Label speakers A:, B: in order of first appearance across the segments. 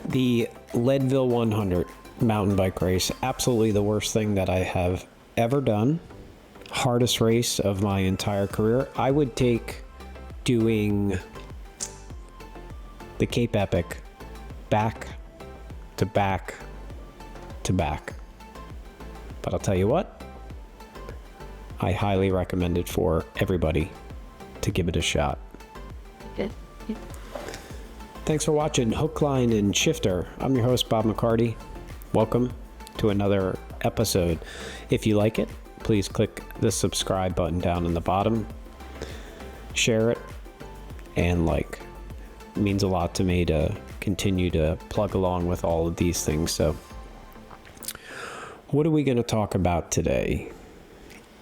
A: The Leadville 100 mountain bike race, absolutely the worst thing that I have ever done. Hardest race of my entire career. I would take doing the Cape Epic back to back to back. But I'll tell you what, I highly recommend it for everybody to give it a shot.
B: Good.
A: Thanks for watching Hook, Line, and Shifter. I'm your host, Bob McCarty. Welcome to another episode. If you like it, please click the subscribe button down in the bottom. Share it and like. It means a lot to me to continue to plug along with all of these things. So, what are we going to talk about today?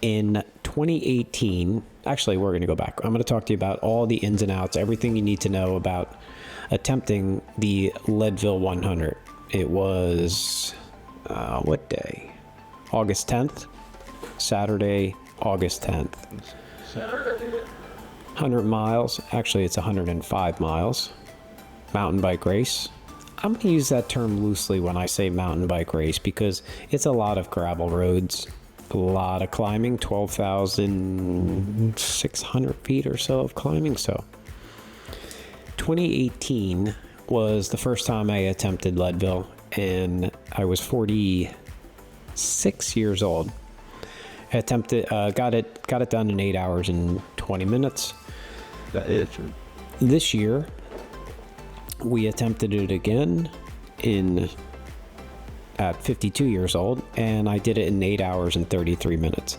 A: In 2018, actually, we're going to go back. I'm going to talk to you about all the ins and outs, everything you need to know about attempting the Leadville 100. It was, what day? August 10th? Saturday, August 10th. 100 miles. Actually, it's 105 miles. Mountain bike race. I'm going to use that term loosely when I say mountain bike race because it's a lot of gravel roads, a lot of climbing, 12,600 feet or so of climbing. So 2018 was the first time I attempted Leadville, and I was 46 years old. I attempted, got it done in 8 hours and 20 minutes.
C: That is true.
A: This year, we attempted it again at 52 years old, and I did it in 8 hours and 33 minutes.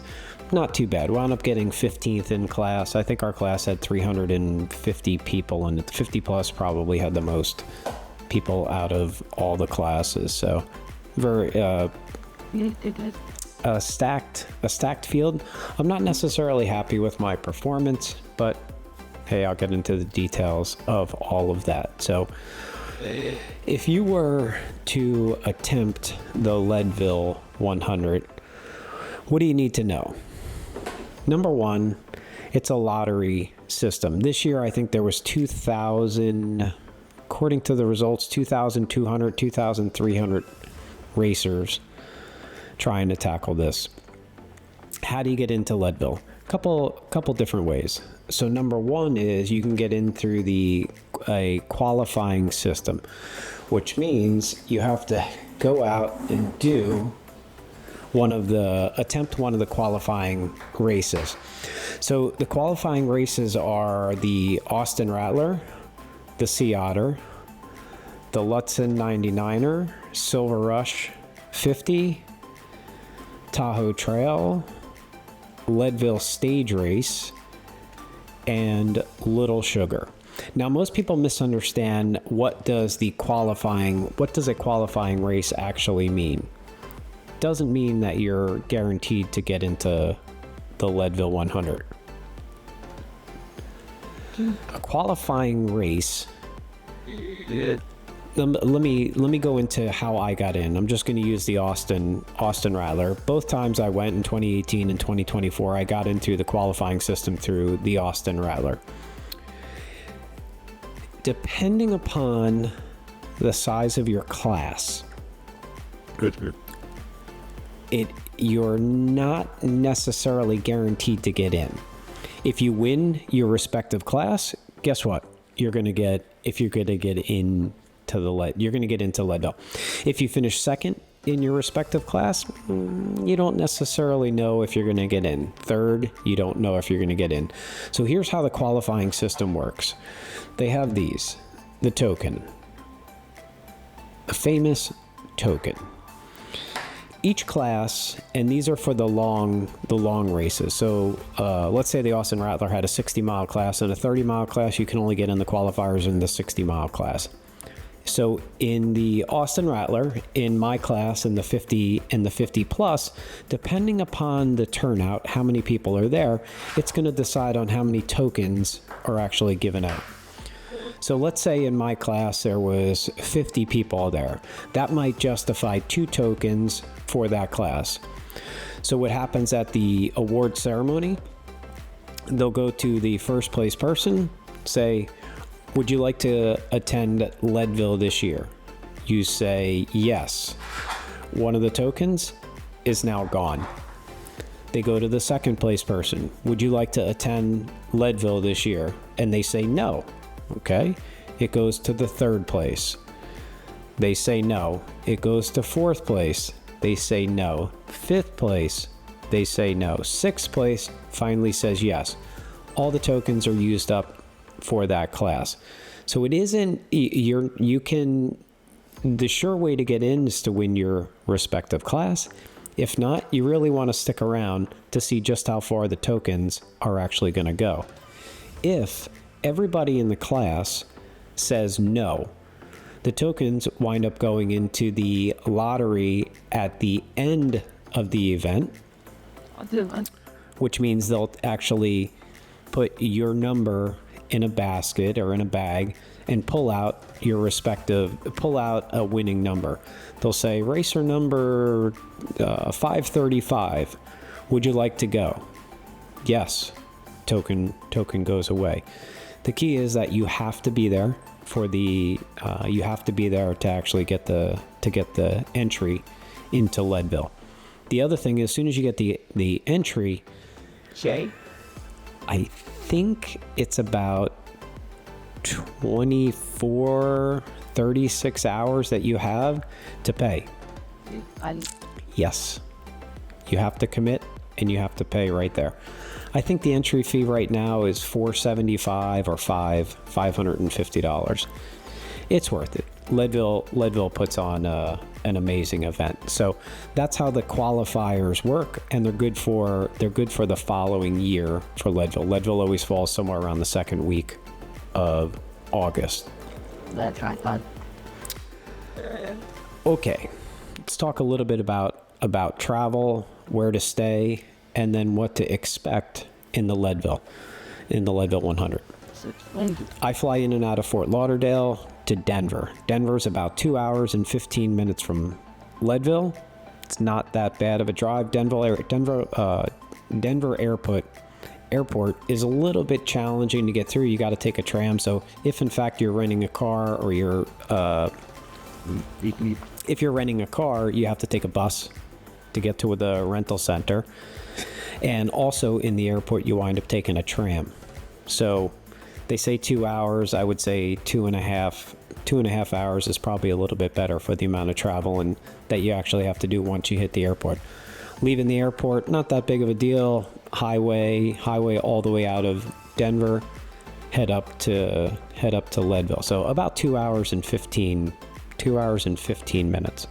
A: Not too bad. Wound up getting 15th in class. I think our class had 350 people, and 50 plus probably had the most people out of all the classes. So, very a stacked field. I'm not necessarily happy with my performance, but hey, I'll get into the details of all of that. So, if you were to attempt the Leadville 100, what do you need to know? Number one, it's a lottery system. This year, I think there was 2,000, according to the results, 2,200, 2,300 racers trying to tackle this. How do you get into Leadville? Couple different ways. So number one is you can get in through a qualifying system, which means you have to go out and attempt one of the qualifying races. So the qualifying races are the Austin Rattler, the Sea Otter, the Lutsen 99er, Silver Rush 50, Tahoe Trail, Leadville Stage Race, and Little Sugar. Now, most people misunderstand what does a qualifying race actually mean. Doesn't mean that you're guaranteed to get into the Leadville 100. A qualifying race. Let me go into how I got in. I'm just going to use the Austin Rattler. Both times I went in 2018 and 2024, I got into the qualifying system through the Austin Rattler. Depending upon the size of your class, you're not necessarily guaranteed to get in. If you win your respective class, guess what? You're going to get into Leadville. If you finish second in your respective class, you don't necessarily know if you're going to get in. Third, you don't know if you're going to get in. So here's how the qualifying system works. They have the token, a famous token. Each class, and these are for the long races. So let's say the Austin Rattler had a 60-mile class and a 30-mile class. You can only get in the qualifiers in the 60-mile class. So in the Austin Rattler, in my class, in the 50 and the 50 plus, depending upon the turnout, how many people are there, it's going to decide on how many tokens are actually given out. So let's say in my class there was 50 people there. That might justify 2 tokens for that class. So what happens at the award ceremony, they'll go to the first place person, say, would you like to attend Leadville this year? You say yes. One of the tokens is now gone. They go to the second place person. Would you like to attend Leadville this year? And they say no. Okay. It goes to the third place. They say no. It goes to fourth place. They say no. Fifth place. They say no. Sixth place finally says yes. All the tokens are used up for that class. So it isn't, the sure way to get in is to win your respective class. If not, you really want to stick around to see just how far the tokens are actually going to go. If everybody in the class says no, the tokens wind up going into the lottery at the end of the event, which means they'll actually put your number in a basket or in a bag and pull out a winning number. They'll say racer number 535. Would you like to go? Yes. Token goes away. The key is that you have to be there to actually get the entry into Leadville. The other thing is, as soon as you get the entry, I think it's about 36 hours that you have to pay. Yes. You have to commit and you have to pay right there. I think the entry fee right now is $475 or $550. It's worth it. Leadville puts on an amazing event. So that's how the qualifiers work, and they're good for the following year for Leadville. Leadville always falls somewhere around the second week of August.
B: That's right, bud.
A: Okay, let's talk a little bit about travel, where to stay, and then what to expect in the Leadville 100. I fly in and out of Fort Lauderdale to Denver. Denver's about 2 hours and 15 minutes from Leadville. It's not that bad of a drive. Denver Airport is a little bit challenging to get through. You got to take a tram. So if in fact you're renting a car, or if you're renting a car, you have to take a bus to get to the rental center. And also in the airport, you wind up taking a tram. So they say 2 hours. I would say 2.5 hours is probably a little bit better for the amount of travel and that you actually have to do once you hit the airport. Leaving the airport, not that big of a deal. Highway all the way out of Denver, head up to Leadville. So about 2 hours and 15 minutes.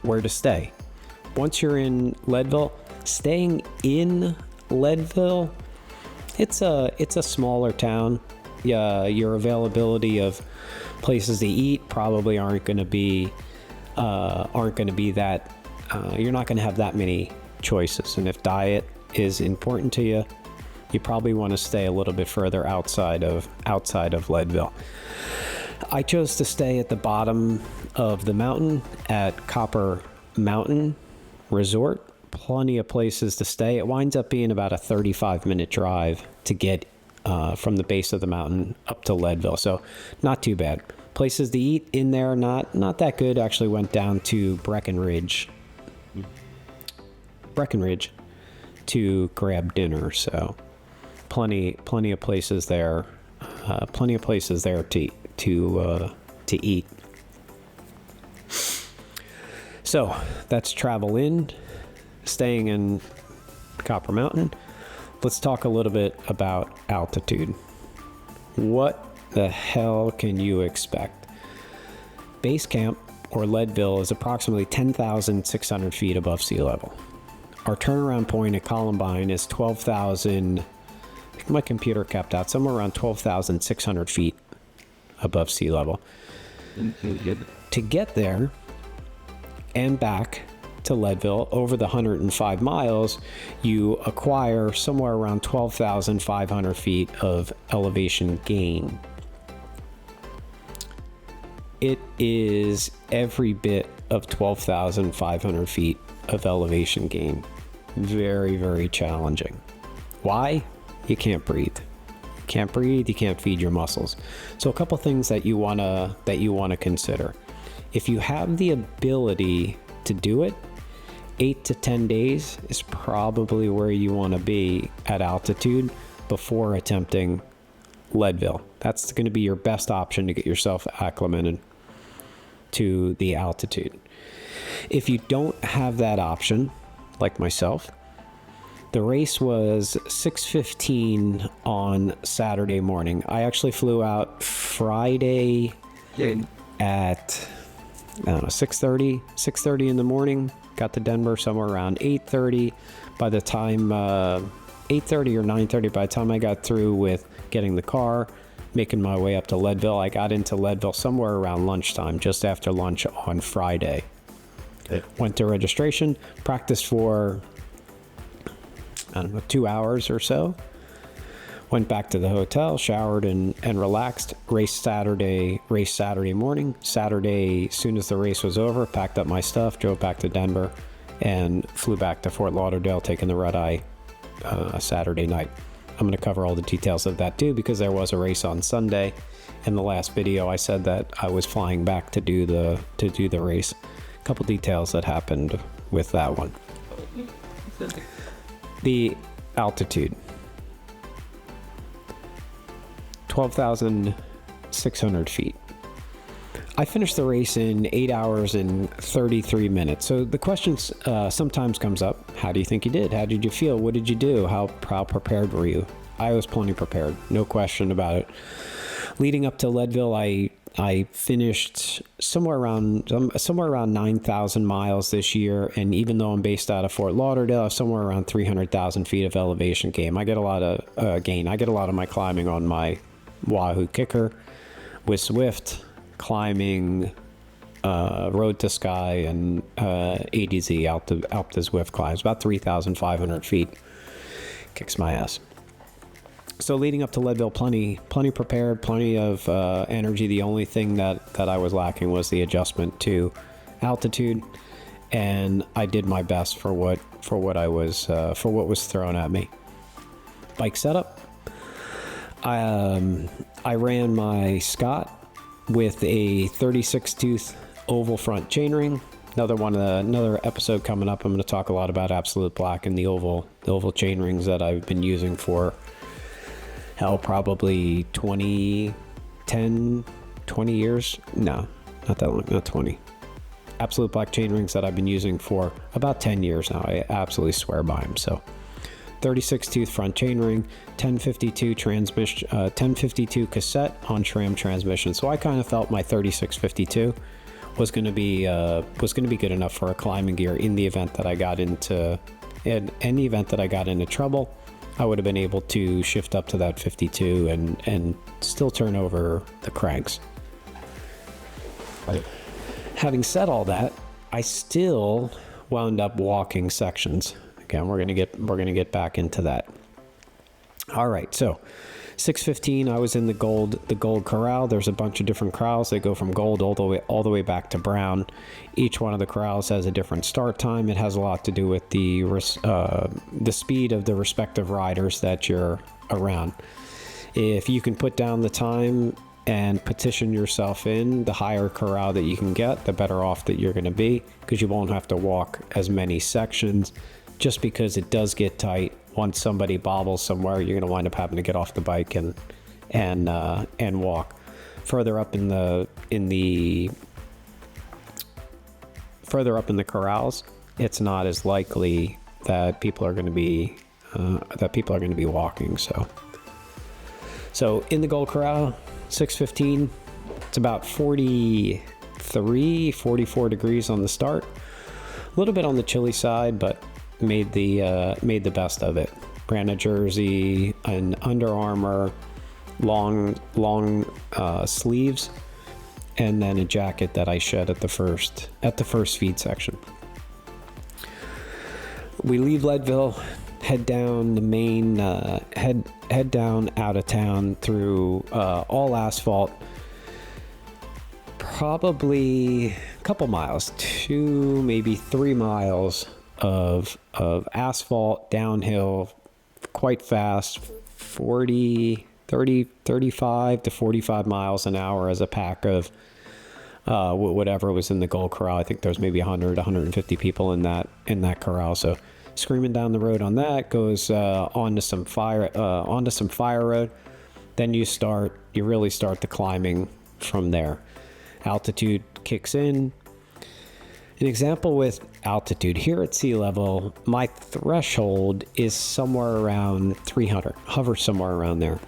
A: Where to stay? Once you're in Leadville, staying in Leadville, it's a smaller town. Yeah, your availability of places to eat probably aren't going to be that. You're not going to have that many choices, and if diet is important to you, you probably want to stay a little bit further outside of Leadville. I chose to stay at the bottom of the mountain at Copper Mountain Resort. Plenty of places to stay. It winds up being about a 35-minute drive to get from the base of the mountain up to Leadville, so not too bad. Places to eat in there, not that good. Actually went down to Breckenridge to grab dinner, so plenty of places there. To eat. So that's travel in, staying in Copper Mountain. Let's talk a little bit about altitude. What the hell can you expect? Base camp, or Leadville, is approximately 10,600 feet above sea level. Our turnaround point at Columbine is 12,000. I think my computer kept out somewhere around 12,600 feet above sea level. To get there and back to Leadville over the 105 miles, you acquire somewhere around 12,500 feet of elevation gain. It is every bit of 12,500 feet of elevation gain. Very, very challenging. Why? You can't breathe. can't breathe, you can't feed your muscles. So a couple things that you wanna consider. If you have the ability to do it, 8 to 10 days is probably where you want to be at altitude before attempting Leadville. That's going to be your best option to get yourself acclimated to the altitude. If you don't have that option, like myself, the race was 6:15 on Saturday morning. I actually flew out Friday at, I don't know, 6:30 in the morning. Got to Denver somewhere around 8:30. By the time 8:30 or 9:30, by the time I got through with getting the car, making my way up to Leadville, I got into Leadville somewhere around lunchtime, just after lunch on Friday. Went to registration, practiced for, I don't know, 2 hours or so. Went back to the hotel, showered and relaxed. Raced Saturday morning. Saturday, as soon as the race was over, packed up my stuff, drove back to Denver, and flew back to Fort Lauderdale, taking the red eye Saturday night. I'm going to cover all the details of that too, because there was a race on Sunday. In the last video, I said that I was flying back to do the race. A couple details that happened with that one. The altitude. 12,600 feet. I finished the race in 8 hours and 33 minutes. So the question sometimes comes up, how do you think you did? How did you feel? What did you do? How prepared were you? I was plenty prepared, no question about it. Leading up to Leadville, I finished somewhere around 9,000 miles this year, and even though I'm based out of Fort Lauderdale, somewhere around 300,000 feet of elevation gain. I get a lot of my climbing on my Wahoo Kicker with Swift, climbing Road to Sky and ADZ out the Zwift climbs, about 3,500 feet. Kicks my ass. So leading up to Leadville, plenty prepared, plenty of energy. The only thing that I was lacking was the adjustment to altitude, and I did my best for what was thrown at me. Bike setup. I ran my Scott with a 36 tooth oval front chainring. Another episode coming up. I'm going to talk a lot about Absolute Black and the oval chainrings that I've been using for probably 20 years. No, not that long, not 20. Absolute Black chainrings that I've been using for about 10 years now. I absolutely swear by them. So 36 tooth front chainring, 1052 cassette on SRAM transmission. So I kind of felt my 3652 was going to be good enough for a climbing gear in the event that I got into trouble. I would have been able to shift up to that 52 and still turn over the cranks. Right. Having said all that, I still wound up walking sections. Again, we're gonna get back into that. All right, so 6:15, I was in the gold corral. There's a bunch of different corrals. They go from gold all the way back to brown. Each one of the corrals has a different start time. It has a lot to do with the speed of the respective riders that you're around. If you can put down the time and petition yourself in, the higher corral that you can get, the better off that you're going to be, because you won't have to walk as many sections. Just because it does get tight, once somebody bobbles somewhere, you're going to wind up having to get off the bike and walk. Further up in the corrals, it's not as likely that people are going to be walking. So in the gold corral, 6:15, it's about 44 degrees on the start. A little bit on the chilly side, but made the best of it. Ran a jersey, an Under Armour, long sleeves, and then a jacket that I shed at the first feed section. We leave Leadville, head down the main, head down out of town through all asphalt. Probably a couple miles, 2 maybe 3 miles of asphalt downhill, quite fast, 30 35 to 45 miles an hour as a pack of whatever was in the gold corral. I think there was maybe 100, 150 people in that corral. So screaming down the road on that, goes onto some fire road. Then you really start the climbing from there. Altitude kicks in. An example with altitude, here at sea level, my threshold is somewhere around 300, hovers somewhere around there.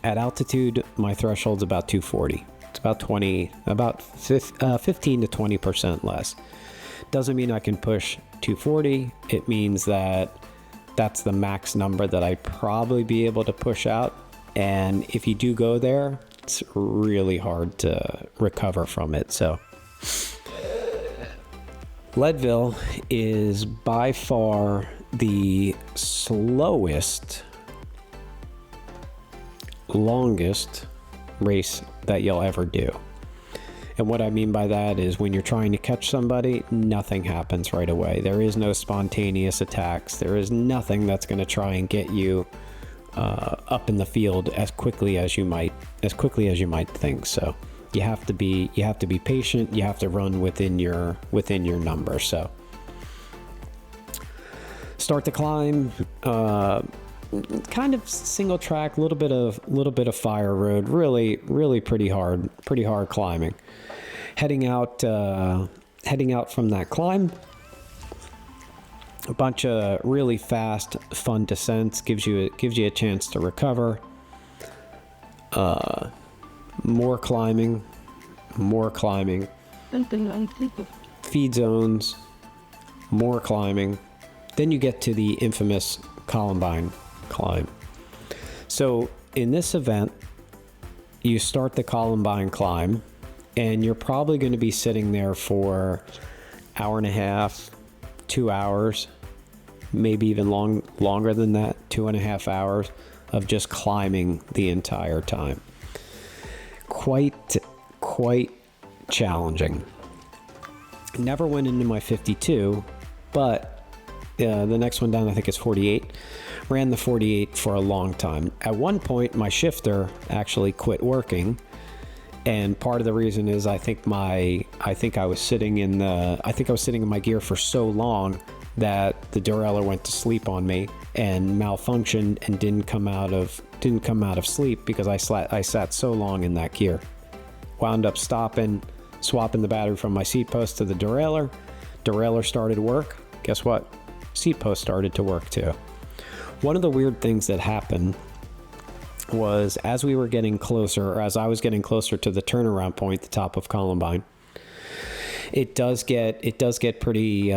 A: At altitude, my threshold's about 240. It's about 15 to 20% less. Doesn't mean I can push 240. It means that that's the max number that I'd probably be able to push out. And if you do go there, it's really hard to recover from it. So Leadville is by far the slowest, longest race that you'll ever do. And what I mean by that is when you're trying to catch somebody, nothing happens right away. There is no spontaneous attacks. There is nothing that's going to try and get you up in the field as quickly as you might think. So you have to be patient. You have to run within your number. So start to climb, kind of single track, little bit of fire road, really pretty hard climbing. Heading out from that climb, a bunch of really fast, fun descents, gives you a chance to recover. More climbing, feed zones, more climbing. Then you get to the infamous Columbine climb. So in this event, you start the Columbine climb, and you're probably going to be sitting there for hour and a half, 2 hours, maybe even longer than that, 2.5 hours of just climbing the entire time. Quite challenging. Never went into my 52, but the next one down, I think, is 48. Ran the 48 for a long time. At one point, my shifter actually quit working, and part of the reason is I think I was sitting in my gear for so long that the derailleur went to sleep on me and malfunctioned and didn't come out of sleep because I sat so long in that gear. Wound up swapping the battery from my seat post to the derailleur. Derailleur started to work. Guess what? Seat post started to work too. One of the weird things that happened was as I was getting closer to the turnaround point, the top of Columbine, it does get pretty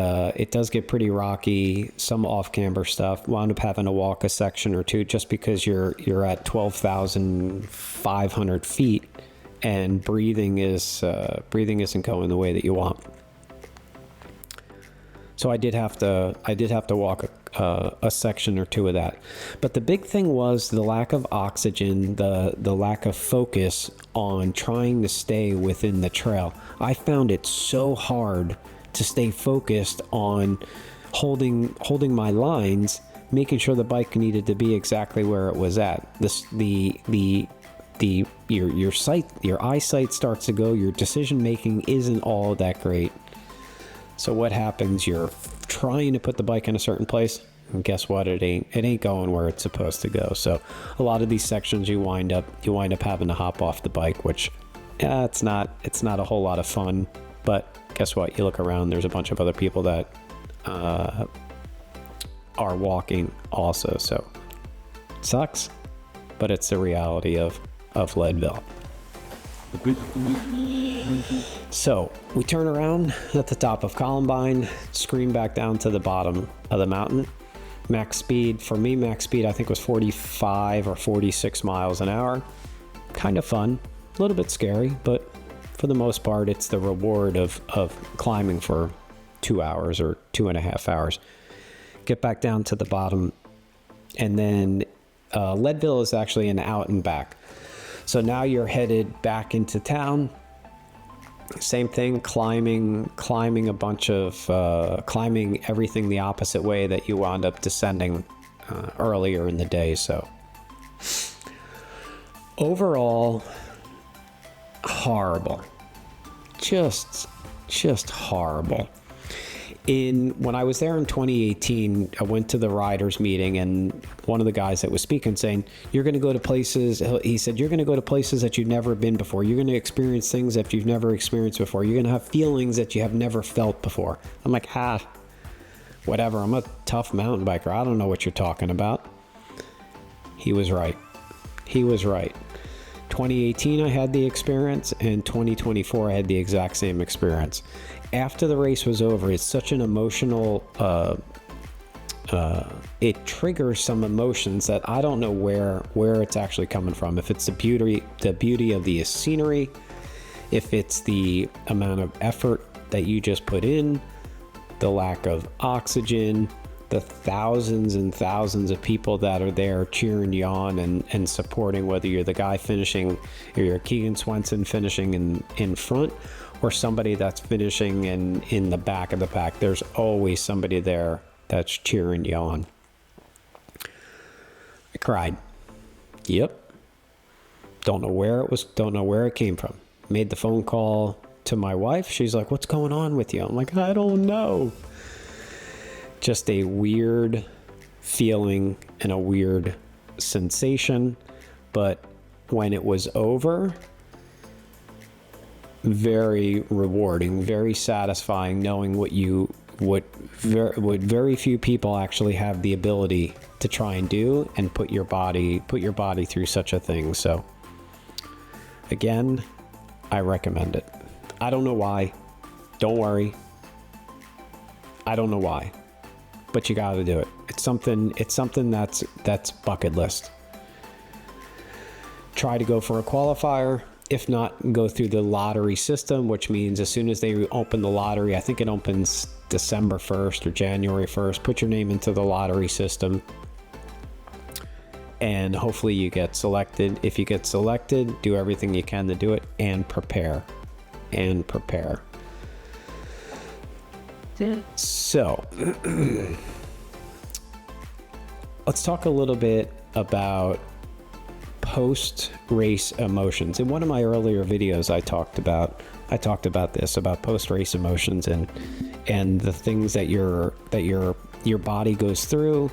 A: rocky, some off camber stuff. Wound up having to walk a section or two just because you're at 12,500 feet and breathing isn't going the way that you want. So I did have to walk a section or two of that. But the big thing was the lack of oxygen, the lack of focus on trying to stay within the trail. I found it so hard to stay focused on holding my lines, making sure the bike needed to be exactly where it was at. Your eyesight starts to go, your decision making isn't all that great. So what happens? You're trying to put the bike in a certain place, and guess what? It ain't going where it's supposed to go. So a lot of these sections you wind up having to hop off the bike, which it's not a whole lot of fun. But guess what? You look around, there's a bunch of other people that are walking also. So it sucks, but it's the reality of Leadville. So we turn around at the top of Columbine, scream back down to the bottom of the mountain. Max speed I think was 45 or 46 miles an hour. Kind of fun, a little bit scary, but for the most part, it's the reward of climbing for 2 hours or 2.5 hours. Get back down to the bottom, and then Leadville is actually an out and back. So now you're headed back into town. Same thing, climbing everything the opposite way that you wound up descending earlier in the day. So Overall, horrible. Just horrible. When I was there in 2018, I went to the riders meeting, and one of the guys that was speaking saying, you're going to go to places, he said, you're going to go to places that you've never been before. You're going to experience things that you've never experienced before. You're going to have feelings that you have never felt before. I'm like, whatever. I'm a tough mountain biker. I don't know what you're talking about. He was right. 2018, I had the experience, and 2024, I had the exact same experience. After the race was over, it's such an emotional, it triggers some emotions that I don't know where it's actually coming from. If it's the beauty of the scenery, if it's the amount of effort that you just put in, the lack of oxygen, the thousands and thousands of people that are there cheering you on and supporting, whether you're the guy finishing, or you're Keegan Swenson finishing in front, or somebody that's finishing in the back of the pack. There's always somebody there that's cheering you on. I cried. Yep. Don't know where it came from. Made the phone call to my wife. She's like, what's going on with you? I'm like, I don't know. Just a weird feeling and a weird sensation. But when it was over, very rewarding, very satisfying, knowing what very few people actually have the ability to try and do, and put your body through such a thing. So again, I recommend it. I don't know why. Don't worry. I don't know why, but you got to do it. It's something that's bucket list. Try to go for a qualifier. If not, go through the lottery system, which means as soon as they open the lottery, I think it opens December 1st or January 1st, put your name into the lottery system, and hopefully you get selected. If you get selected, do everything you can to do it, and prepare. So let's talk a little bit about post-race emotions. In one of my earlier videos, I talked about this, about post-race emotions and the things that your body goes through,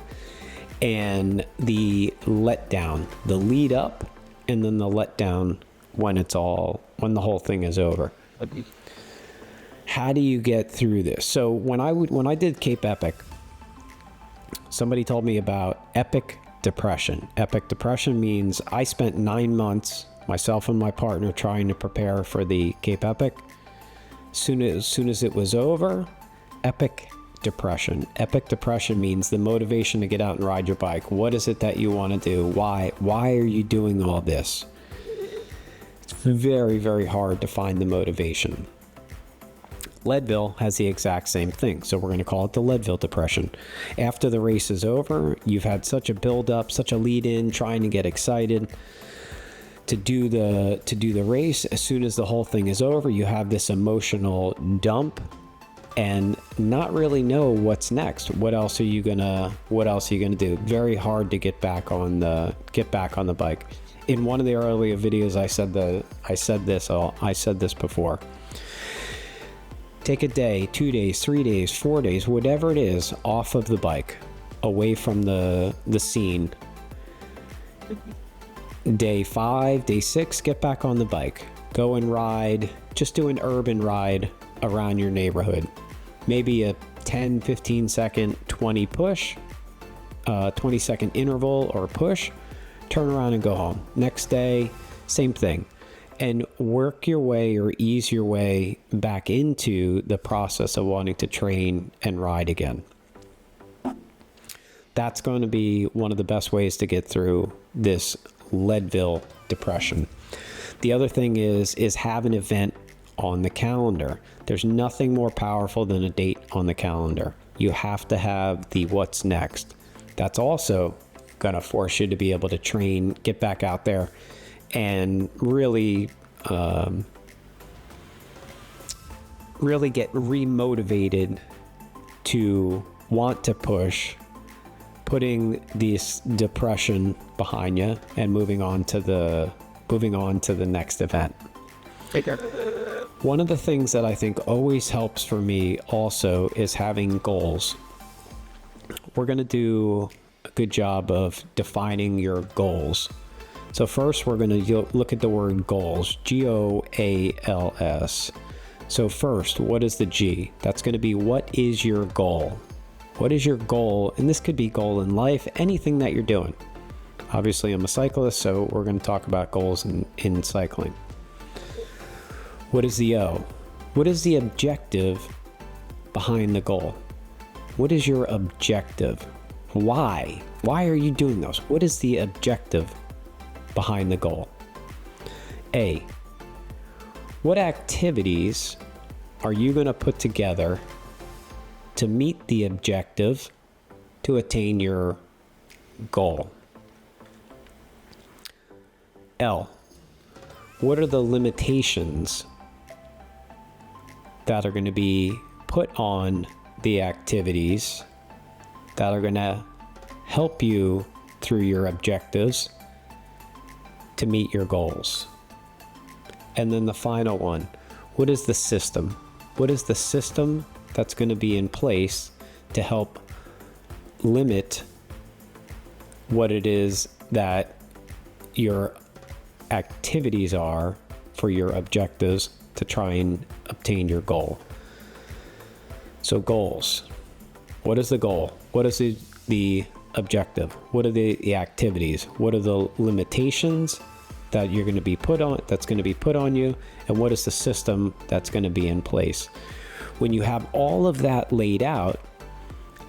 A: and the letdown, the lead up, and then the letdown when the whole thing is over. How do you get through this? So when I did Cape Epic, somebody told me about epic depression. Epic depression means I spent 9 months, myself and my partner, trying to prepare for the Cape Epic. Soon as it was over, epic depression. Epic depression means the motivation to get out and ride your bike. What is it that you want to do? Why are you doing all this? It's very, very hard to find the motivation. Leadville has the exact same thing, so we're going to call it the Leadville depression. After the race is over, you've had such a build-up, such a lead-in, trying to get excited to do the race. As soon as the whole thing is over, you have this emotional dump and not really know what's next. What else are you gonna do? Very hard to get back on the bike. In one of the earlier videos, I said this before. Take a day, 2 days, 3 days, 4 days, whatever it is, off of the bike, away from the scene. Day 5, day 6, get back on the bike. Go and ride. Just do an urban ride around your neighborhood. Maybe a 10, 15 second, 20 second interval or push. Turn around and go home. Next day, same thing. And work your way or ease your way back into the process of wanting to train and ride again. That's going to be one of the best ways to get through this Leadville depression. The other thing is have an event on the calendar. There's nothing more powerful than a date on the calendar. You have to have the what's next. That's also going to force you to be able to train, get back out there, and really get remotivated to want to push, putting this depression behind you and moving on to the moving on to the next event. One of the things that I think always helps for me also is having goals. We're going to do a good job of defining your goals. So first, we're going to look at the word goals, G-O-A-L-S. So first, what is the G? That's going to be, what is your goal? What is your goal? And this could be goal in life, anything that you're doing. Obviously, I'm a cyclist, so we're going to talk about goals in cycling. What is the O? What is the objective behind the goal? What is your objective? Why? Why are you doing those? What is the objective behind the goal? A, what activities are you going to put together to meet the objective to attain your goal? L, what are the limitations that are going to be put on the activities that are going to help you through your objectives to meet your goals? And then the final one, what is the system? What is the system that's going to be in place to help limit what it is that your activities are for your objectives to try and obtain your goal? So goals. What is the goal? What is the objective? What are the activities? What are the limitations that you're going to be put on, that's going to be put on you? And what is the system that's going to be in place? When you have all of that laid out,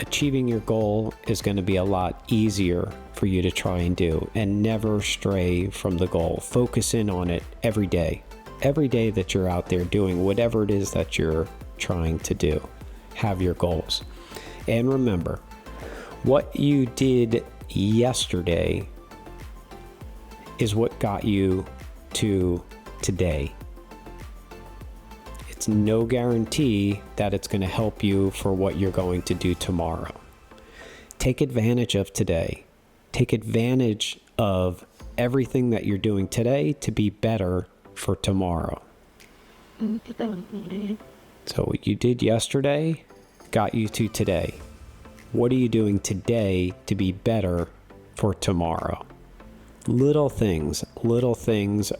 A: achieving your goal is going to be a lot easier for you to try and do, and never stray from the goal. Focus in on it every day that you're out there doing whatever it is that you're trying to do. Have your goals. And remember, what you did yesterday is what got you to today. It's no guarantee that it's going to help you for what you're going to do tomorrow. Take advantage of today. Take advantage of everything that you're doing today to be better for tomorrow. So what you did yesterday got you to today. What are you doing today to be better for tomorrow? Little things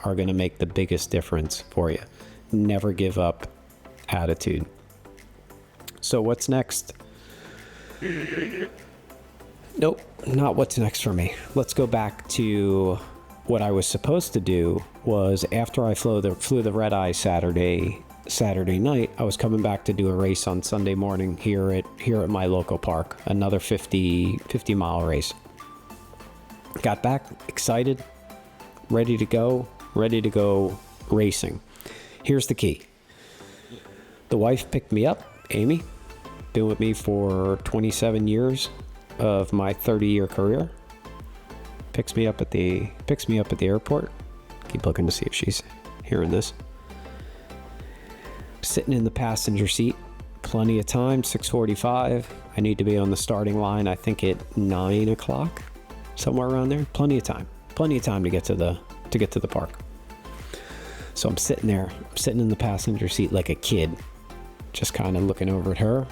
A: are going to make the biggest difference for you. Never give up attitude. So what's next? Nope, not what's next for me. Let's go back to what I was supposed to do. Was after I flew the red eye Saturday night, I was coming back to do a race on Sunday morning here at my local park, another 50 mile race. Got back excited, ready to go racing. Here's the key. The wife picked me up, Amy, been with me for 27 years of my 30-year career. Picks me up at the airport. Keep looking to see if she's hearing this. Sitting in the passenger seat, plenty of time, 6:45. I need to be on the starting line, I think at 9 o'clock, somewhere around there. Plenty of time to get to the park. So I'm sitting there, in the passenger seat like a kid, just kind of looking over at her,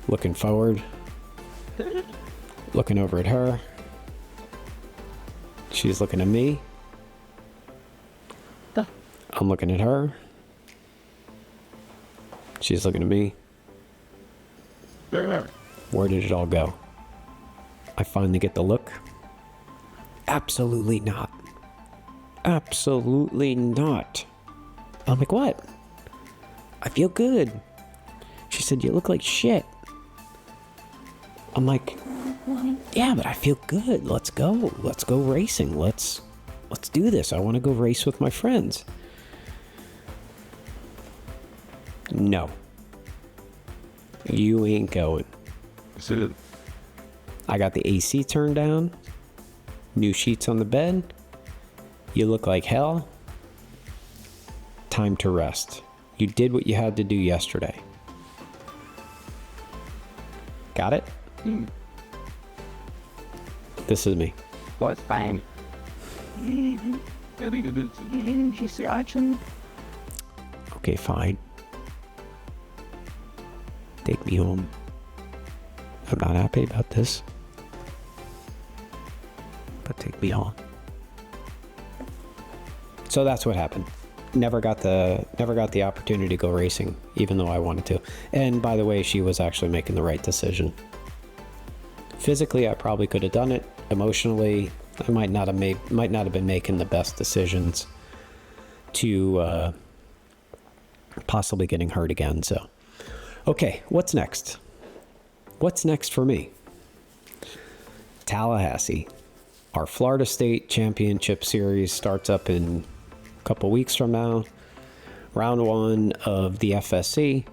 A: looking forward, looking over at her. She's looking at me. I'm looking at her. She's looking at me. Where did it all go? I finally get the look. Absolutely not. Absolutely not. I'm like, what? I feel good. She said, you look like shit. I'm like, yeah, but I feel good. Let's go. Let's go racing. Let's do this. I want to go race with my friends. No. You ain't going. I got the AC turned down. New sheets on the bed. You look like hell. Time to rest. You did what you had to do yesterday. Got it? This is me.
B: What's fine?
A: Okay, fine. Take me home. I'm not happy about this, but take me home. So that's what happened. Never got the opportunity to go racing, even though I wanted to. And by the way, she was actually making the right decision. Physically, I probably could have done it. Emotionally, I might not have been making the best decisions to possibly getting hurt again. So, okay, what's next? What's next for me? Tallahassee. Our Florida State Championship Series starts up in a couple weeks from now. Round 1 of the FSC.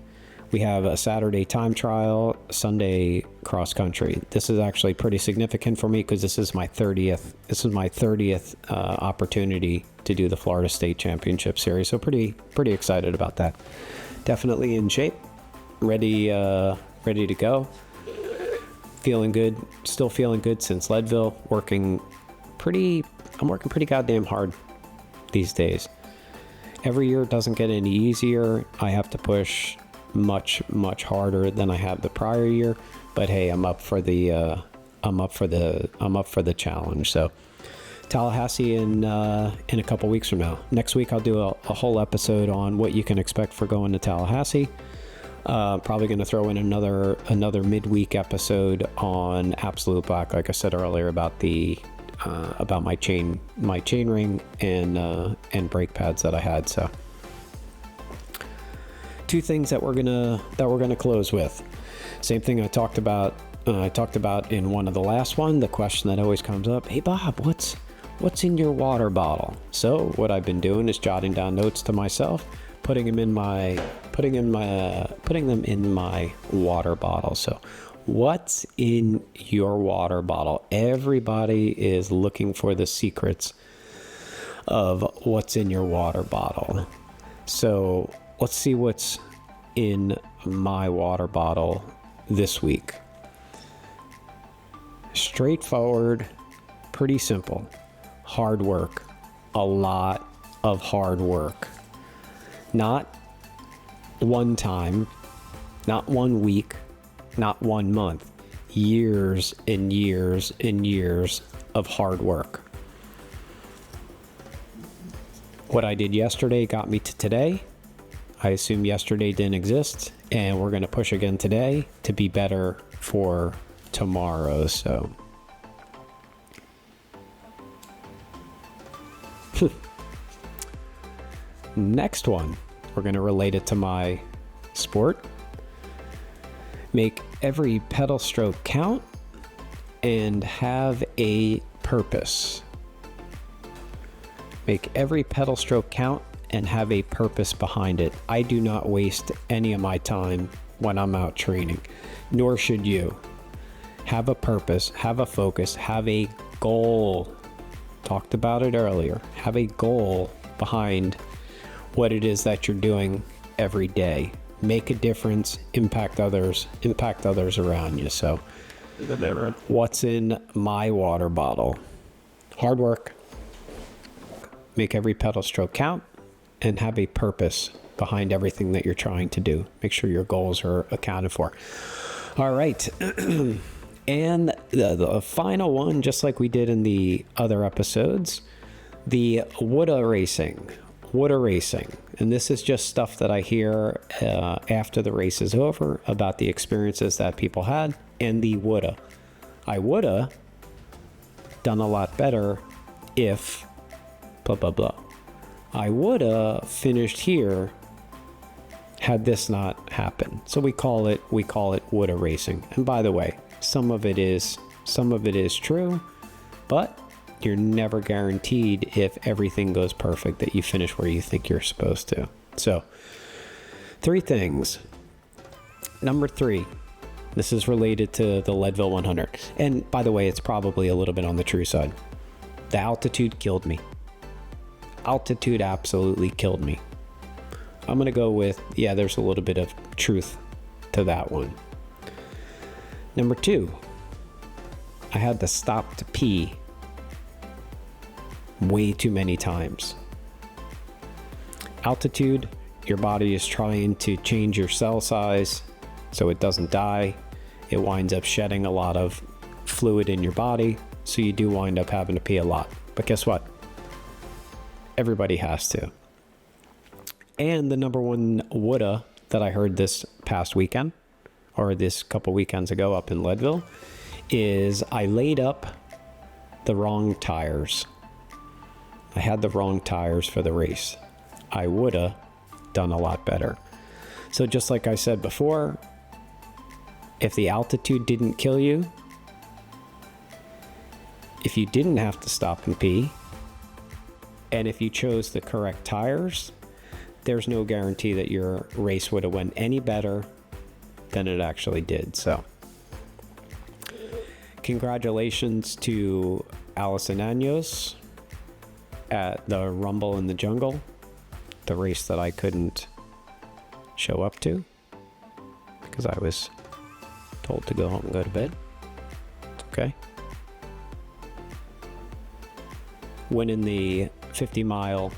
A: We have a Saturday time trial, Sunday cross country. This is actually pretty significant for me because this is my 30th opportunity to do the Florida State Championship Series. So pretty excited about that. Definitely in shape, ready to go. Feeling good, still feeling good since Leadville. I'm working pretty goddamn hard these days. Every year it doesn't get any easier. I have to push much harder than I have the prior year, but hey, I'm up for the challenge. So Tallahassee in a couple weeks from now. Next week I'll do a whole episode on what you can expect for going to Tallahassee. Probably going to throw in another midweek episode on Absolute Black, like I said earlier, about my chain ring and brake pads that I had. So two things that we're gonna close with. Same thing I talked about in one of the last one. The question that always comes up: Hey Bob, what's in your water bottle? So what I've been doing is jotting down notes to myself, putting them in my water bottle. So what's in your water bottle? Everybody is looking for the secrets of what's in your water bottle. So let's see what's in my water bottle this week. Straightforward, pretty simple. Hard work. A lot of hard work. Not one time, not 1 week, not 1 month. Years and years and years of hard work. What I did yesterday got me to today. I assume yesterday didn't exist, and we're going to push again today to be better for tomorrow. So next one, we're going to relate it to my sport. Make every pedal stroke count and have a purpose. Make every pedal stroke count and have a purpose behind it. I do not waste any of my time when I'm out training, nor should you. Have a purpose, have a focus, have a goal. Talked about it earlier. Have a goal behind what it is that you're doing every day. Make a difference, impact others around you. So what's in my water bottle? Hard work, make every pedal stroke count, and have a purpose behind everything that you're trying to do. Make sure your goals are accounted for. All right. And the final one, just like we did in the other episodes, the woulda racing. And this is just stuff that I hear after the race is over about the experiences that people had and the woulda. I woulda done a lot better if blah, blah, blah. I woulda finished here had this not happened. So we call it woulda racing. And by the way, some of it is true, but you're never guaranteed if everything goes perfect that you finish where you think you're supposed to. So 3 things. Number 3, this is related to the Leadville 100. And by the way, it's probably a little bit on the true side. The altitude killed me. Altitude absolutely killed me. I'm going to go with, there's a little bit of truth to that one. Number 2, I had to stop to pee way too many times. Altitude, your body is trying to change your cell size so it doesn't die. It winds up shedding a lot of fluid in your body, so you do wind up having to pee a lot. But guess what? Everybody has to. And the number one woulda that I heard this past weekend, or this couple weekends ago up in Leadville, is I laid up the wrong tires. I had the wrong tires for the race. I woulda done a lot better. So just like I said before, if the altitude didn't kill you, if you didn't have to stop and pee, and if you chose the correct tires, there's no guarantee that your race would have went any better than it actually did. So congratulations to Allison Anyos at the Rumble in the Jungle, the race that I couldn't show up to because I was told to go home and go to bed. Okay. Winning the 50-mile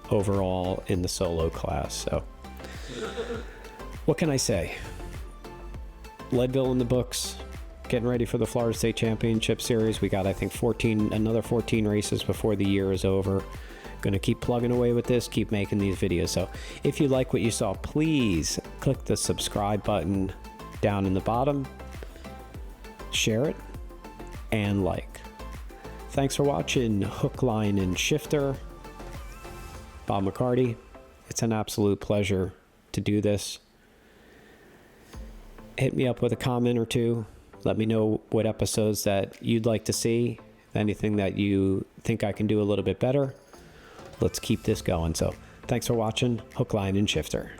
A: overall in the solo class. So what can I say? Leadville in the books, getting ready for the Florida State Championship Series. We got, I think, another 14 races before the year is over. Going to keep plugging away with this, keep making these videos. So if you like what you saw, please click the subscribe button down in the bottom, share it, and like. Thanks for watching Hook, Line, and Shifter. Bob McCarty. It's an absolute pleasure to do this. Hit me up with a comment or two. Let me know what episodes that you'd like to see. Anything that you think I can do a little bit better. Let's keep this going. So thanks for watching Hook, Line, and Shifter.